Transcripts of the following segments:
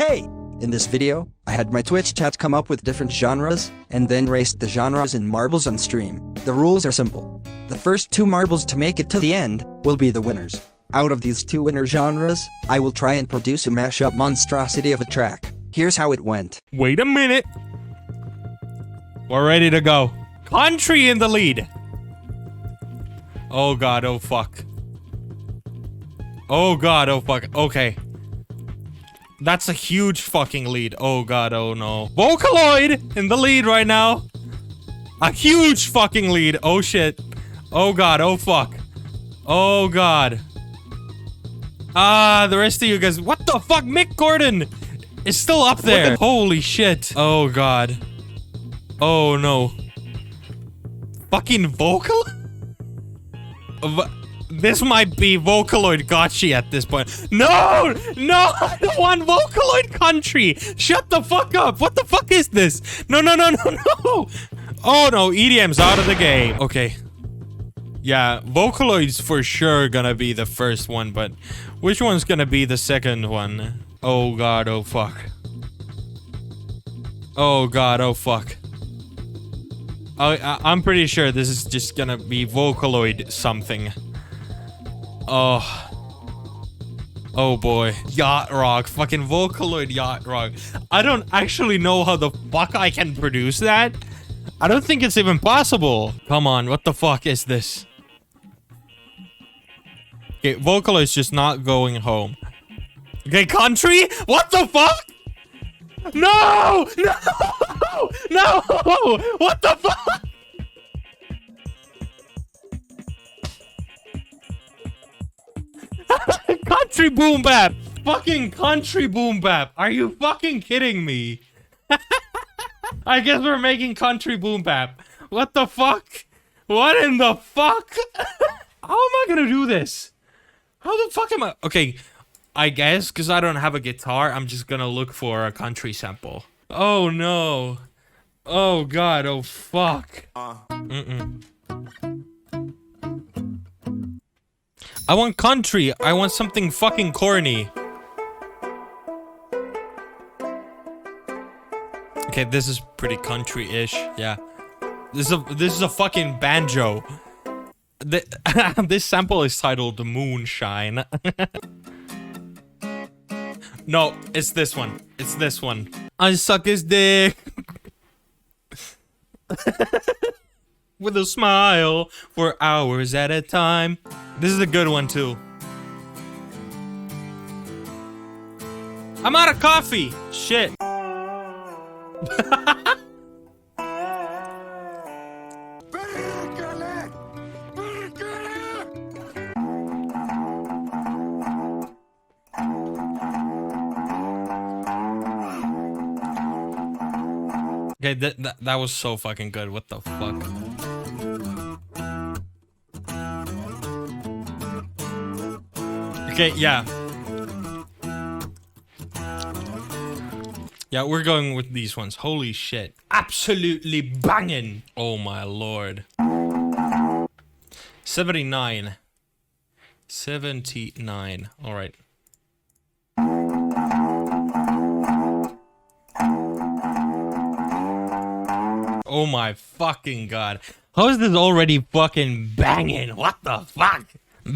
Hey! In this video, I had my Twitch chat come up with different genres, and then raced the genres in marbles on stream. The rules are simple. The first 2 marbles to make it to the end will be the winners. Out of these 2 winner genres, I will try and produce a mashup monstrosity of a track. Here's how it went. Wait a minute. We're ready to go. Country in the lead. Oh god, oh fuck. Oh god, oh fuck. Okay. That's a huge fucking lead. Oh god, oh no. Vocaloid in the lead right now. A huge fucking lead. Oh shit. Oh god, oh fuck. Oh god. The rest of you guys. What the fuck? Mick Gordon is still up there. Holy shit. Oh god. Oh no. Fucking vocal? This might be Vocaloid Gachi at this point. No! No! I don't want Vocaloid Country! Shut the fuck up! What the fuck is this? No, no, no, no, no! Oh no, EDM's out of the game. Okay. Yeah, Vocaloid's for sure gonna be the first one, but which one's gonna be the second one? Oh god, oh fuck. Oh god, oh fuck. I'm pretty sure this is just gonna be Vocaloid something. Oh boy. Yacht Rock. Fucking Vocaloid Yacht Rock. I don't actually know how the fuck I can produce that. I don't think it's even possible. Come on, what the fuck is this? Okay, Vocaloid's just not going home. Okay, Country? What the fuck? No! No! No! What the fuck? Country Boombap! Fucking Country Boombap! Are you fucking kidding me? I guess we're making Country Boombap. What the fuck? What in the fuck? How am I gonna do this? How the fuck am I? Okay, I guess because I don't have a guitar, I'm just gonna look for a country sample. Oh no. Oh god, oh fuck. I want country. I want something fucking corny. Okay, this is pretty country-ish. Yeah. This is a fucking banjo. This sample is titled Moonshine. No, it's this one. It's this one. I suck his dick. With a smile for hours at a time. This is a good one too. I'm out of coffee. Shit. Okay, that was so fucking good. What the fuck? Okay, yeah. Yeah, we're going with these ones. Holy shit. Absolutely banging. Oh my lord. 79. 79. All right. Oh my fucking god. How is this already fucking banging? What the fuck?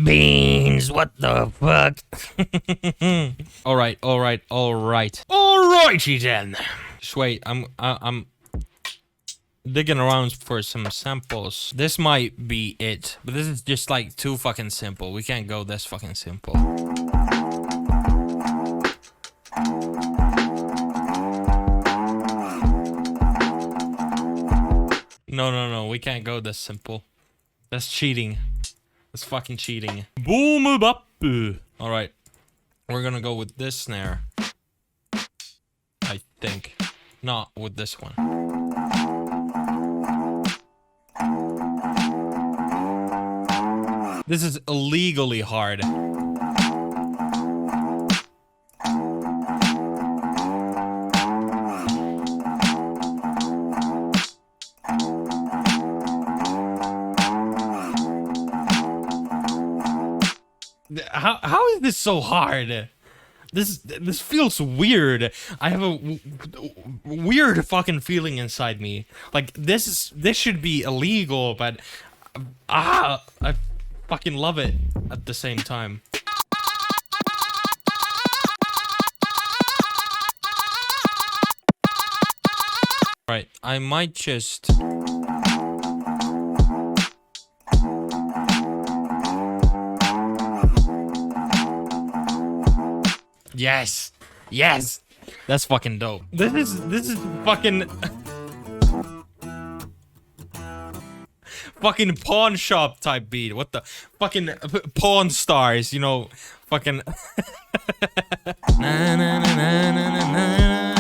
Beans, what the fuck? Alright. Alrighty then. Just wait, I'm digging around for some samples. This might be it, but this is just like too fucking simple. We can't go this fucking simple. No, we can't go this simple. That's cheating. That's fucking cheating. Boombap. Alright. We're gonna go with this snare. I think. Not with this one. This is illegally hard. How is this so hard? This feels weird. I have a weird fucking feeling inside me. Like this should be illegal, but I fucking love it at the same time. Right, I might just Yes! Yes! That's fucking dope. This is fucking fucking pawn shop type beat. What the fucking pawn stars, you know, fucking na, na, na, na, na, na, na.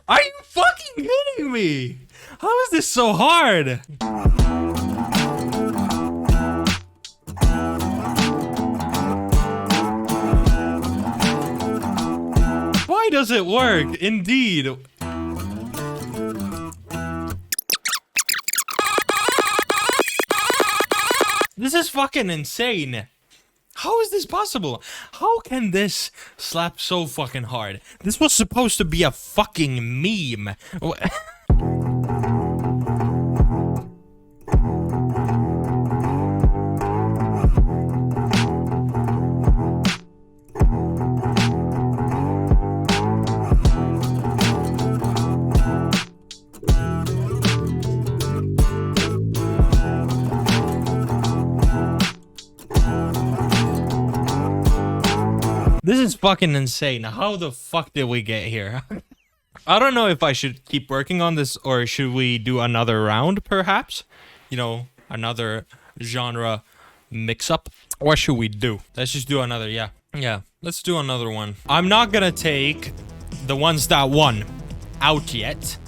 Are you fucking kidding me? How is this so hard? Why does it work? Indeed. This is fucking insane. How is this possible? How can this slap so fucking hard? This was supposed to be a fucking meme. This is fucking insane. How the fuck did we get here? I don't know if I should keep working on this or should we do another round, perhaps? You know, another genre mix-up. What should we do? Let's just do another, yeah. Yeah, let's do another one. I'm not gonna take the ones that won out yet,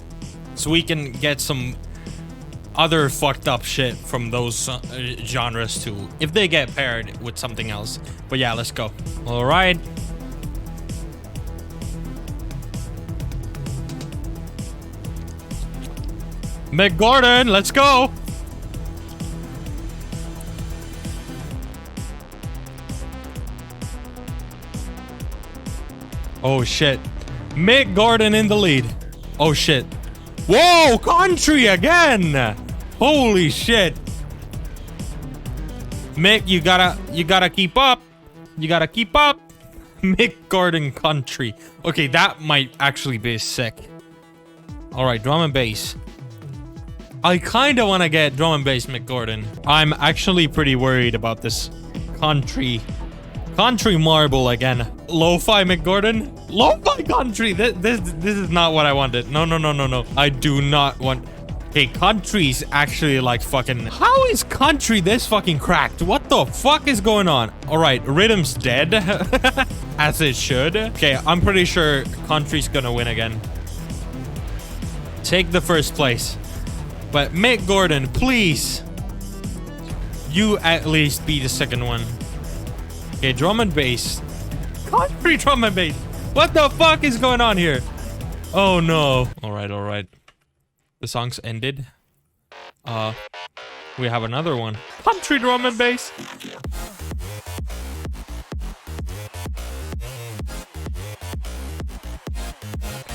so we can get some other fucked up shit from those genres too, if they get paired with something else. But yeah, let's go. All right. Mick Gordon, let's go. Oh shit. Mick Gordon in the lead. Oh shit. Whoa, country again. Holy shit. Mick, you gotta keep up. You gotta keep up. Mick Gordon country. Okay, that might actually be sick. All right, drum and bass. I kind of want to get drum and bass Mick Gordon. I'm actually pretty worried about this country marble again. Lo-fi Mick Gordon? Lo-fi country! This is not what I wanted. No. I do not want... Okay, country's actually like fucking... How is country this fucking cracked? What the fuck is going on? Alright, rhythm's dead. As it should. Okay, I'm pretty sure country's gonna win again. Take the first place. But Mick Gordon, please. You at least be the second one. Okay, drum and bass. Country drum and bass. What the fuck is going on here? Oh no. Alright. The song's ended. We have another one. Country drum and bass.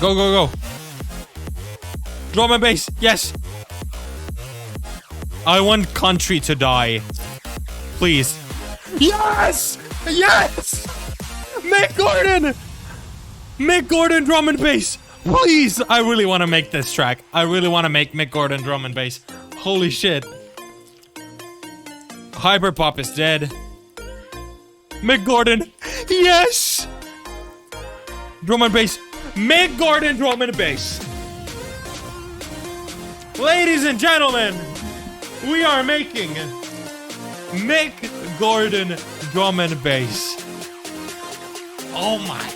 Go. Drum and bass. Yes. I want country to die. Please. Yes! Yes! Mick Gordon! Mick Gordon drum and bass. Please! I really want to make this track. I really want to make Mick Gordon drum and bass. Holy shit. Hyperpop is dead. Mick Gordon. Yes! Drum and bass. Mick Gordon drum and bass. Ladies and gentlemen, we are making Mick Gordon drum and bass. Oh my.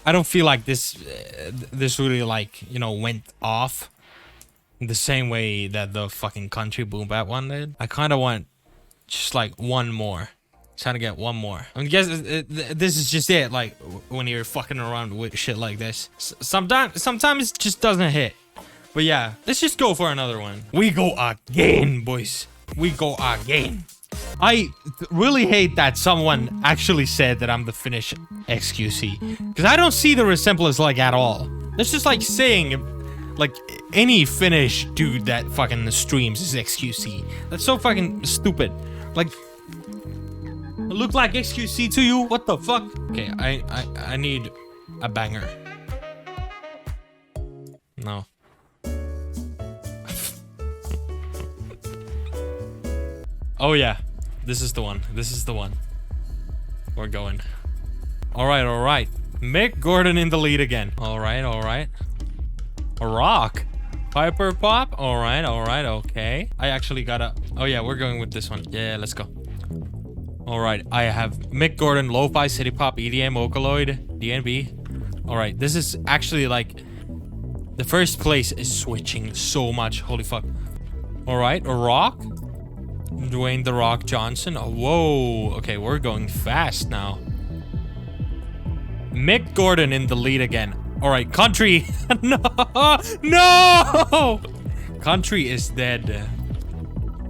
I don't feel like this this really like, you know, went off the same way that the fucking country boom bap one did. I kind of want just like one more. Trying to get one more. I guess this is just it. Like when you're fucking around with shit like this, sometimes it just doesn't hit. But yeah, let's just go for another one. We go again, boys. We go again. I really hate that someone actually said that I'm the Finnish XQC, because I don't see the resemblance like at all. That's just like saying like any Finnish dude that fucking streams is XQC. That's so fucking stupid. Like, look like XQC to you? What the fuck? Okay, I need a banger. No. Oh yeah, this is the one. This is the one. We're going. All right, all right. Mick Gordon in the lead again. All right, all right. A rock. Piper pop. All right, okay. I actually gotta. Oh yeah, we're going with this one. Yeah, let's go. All right, I have Mick Gordon, Lo-Fi, Citypop, EDM, Vocaloid, DNB. All right, this is actually like the first place is switching so much. Holy fuck. All right, a rock. Dwayne The Rock Johnson. Oh, whoa. Okay, we're going fast now. Mick Gordon in the lead again. All right, country. No, no. Country is dead.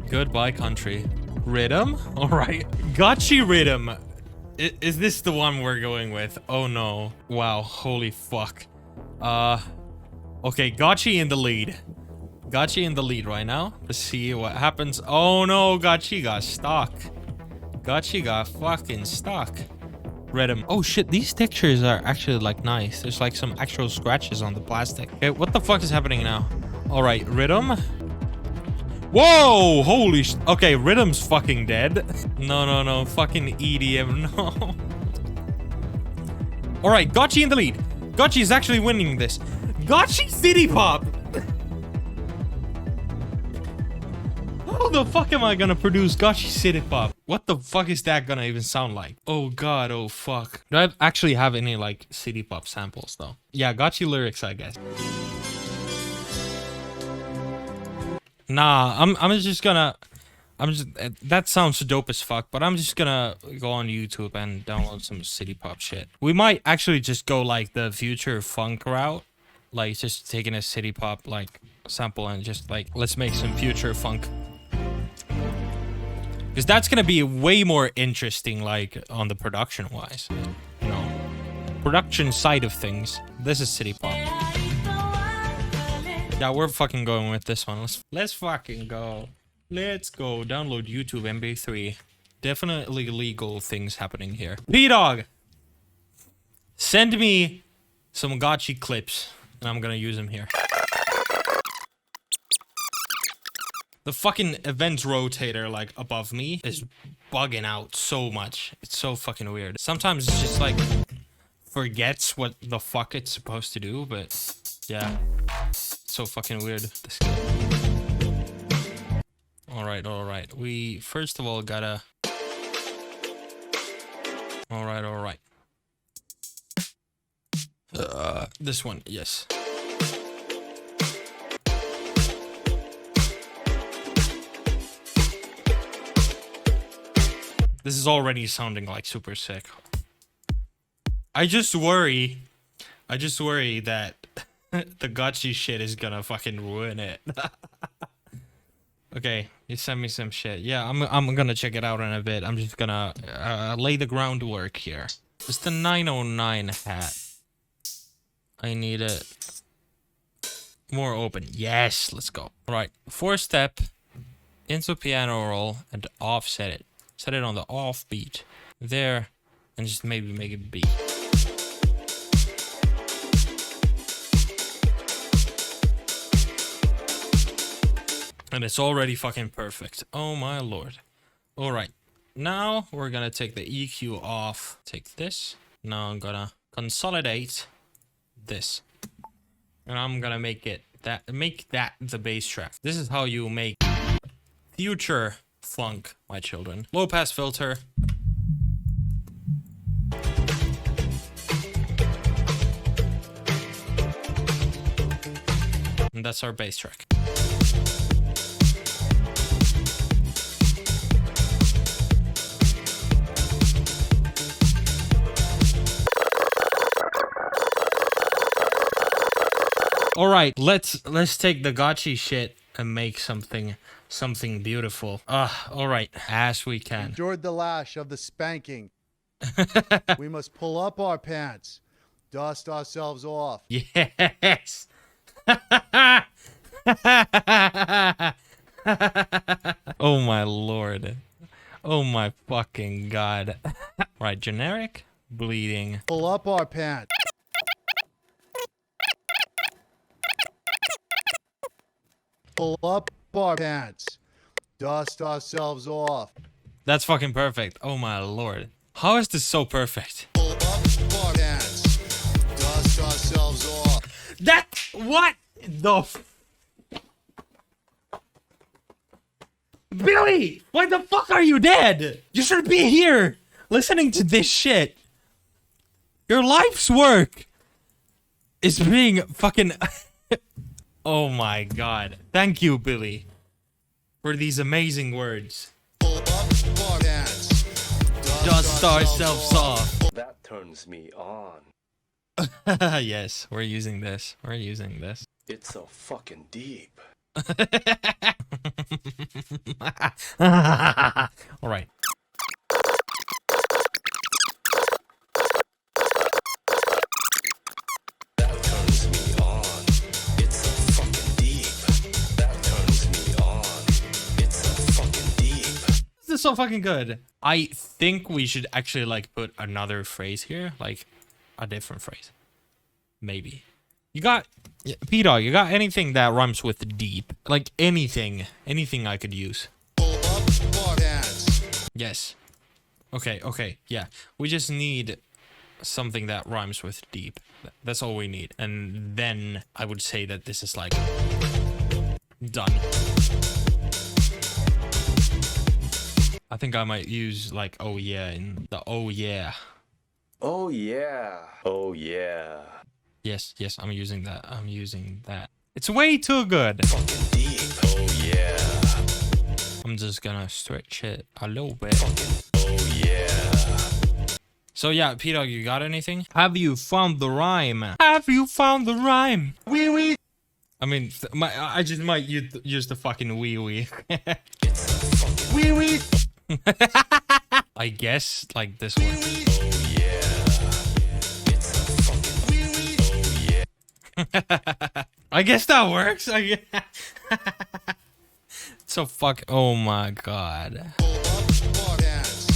Goodbye, country. Rhythm. All right. Gachi Rhythm. Is this the one we're going with? Oh no. Wow. Holy fuck. Okay, Gachi in the lead. Gachi in the lead right now. Let's see what happens. Oh no, Gachi got stuck. Gachi got fucking stuck. Rhythm. Oh shit, these textures are actually like nice. There's like some actual scratches on the plastic. Okay, what the fuck is happening now? All right, Rhythm. Whoa, holy sh... Okay, Rhythm's fucking dead. No, fucking EDM, no. All right, Gachi in the lead. Gachi is actually winning this. Gachi Citypop. How the fuck am I gonna produce Gachi Citypop? What the fuck is that gonna even sound like? Oh god, oh fuck. Do I actually have any like Citypop samples though? Yeah, Gachi lyrics, I guess. Nah, that sounds dope as fuck, but I'm just gonna go on YouTube and download some Citypop shit. We might actually just go like the future funk route. Like just taking a Citypop like sample and just like, let's make some future funk. Because that's gonna be way more interesting, like on the production wise, you know, production side of things. This is Citypop. Yeah, we're fucking going with this one. Let's fucking go. Let's go. Download YouTube MP3. Definitely legal things happening here. P-Dog, send me some Gachi clips, and I'm gonna use them here. The fucking events rotator, like, above me is bugging out so much. It's so fucking weird. Sometimes it's just, like, forgets what the fuck it's supposed to do, but, yeah. It's so fucking weird. Alright. We, first of all, gotta... Alright. This one, yes. This is already sounding like super sick. I just worry that the Gachi shit is gonna fucking ruin it. Okay, you sent me some shit. Yeah, I'm gonna check it out in a bit. I'm just gonna lay the groundwork here. It's the 909 hat. I need it more open. Yes, let's go. All right, 4-step into piano roll and offset it. Set it on the off beat there, and just maybe make it beat. And it's already fucking perfect. Oh my lord. All right, now we're gonna take the EQ off. Take this. Now I'm gonna consolidate this, and I'm gonna make that the bass track. This is how you make future funk, my children. Low pass filter. And that's our bass track. All right, let's take the Gachi shit and make something beautiful. All right, as we can. Endured the lash of the spanking. We must pull up our pants, dust ourselves off. Yes. Oh my lord. Oh my fucking god. Right, generic bleeding. Pull up our pants. Pull up our pants, dust ourselves off. That's fucking perfect. Oh my lord. How is this so perfect? Pull up our pants, dust ourselves off. That what the Billy, why the fuck are you dead? You should be here listening to this shit. Your life's work is being fucking oh my god. Thank you, Billy, for these amazing words. Pull up our pants, Dust ourselves off. That turns me on. Yes, we're using this. We're using this. It's so fucking deep. All right. That turns me on. It's so fucking deep. That turns me on. It's so fucking deep. This is so fucking good. I think we should actually like put another phrase here, like a different phrase. Maybe. You got P-Dog, you got anything that rhymes with deep? Like anything I could use. Pull up our pants. Yes. Okay, yeah. We just need something that rhymes with deep. That's all we need. And then I would say that this is like done. I think I might use like oh yeah in the oh yeah. Oh yeah. Oh yeah. Yes, I'm using that. I'm using that. It's way too good. Fucking deep. Oh yeah. I'm just gonna stretch it a little bit. Oh yeah. So yeah, P-Dog, you got anything? Have you found the rhyme? Have you found the rhyme? Wee wee. I mean, I just might use the fucking wee wee. Wee wee. I guess like this one. Oh yeah. It's so fucking deep. Oh yeah. I guess that works. So fuck. Oh my god. Pull up our pants,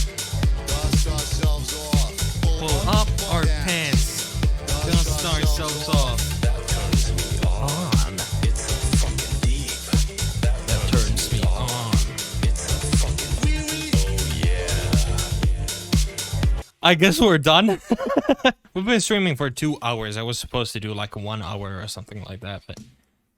dust ourselves off. Pull up our pants. Dust ourselves off. That turns me on. It's so fucking deep. That Turns me on. It's so fucking oh yeah. I guess we're done. We've been streaming for 2 hours. I was supposed to do like 1 hour or something like that, but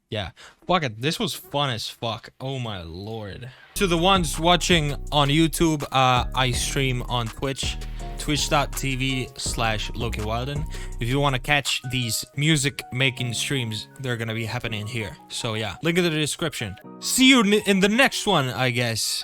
yeah. Fuck it. This was fun as fuck. Oh my lord. To the ones watching on YouTube, I stream on Twitch. Twitch.tv/LokiWilden. If you want to catch these music making streams, they're gonna be happening here. So yeah, link in the description. See you in the next one, I guess.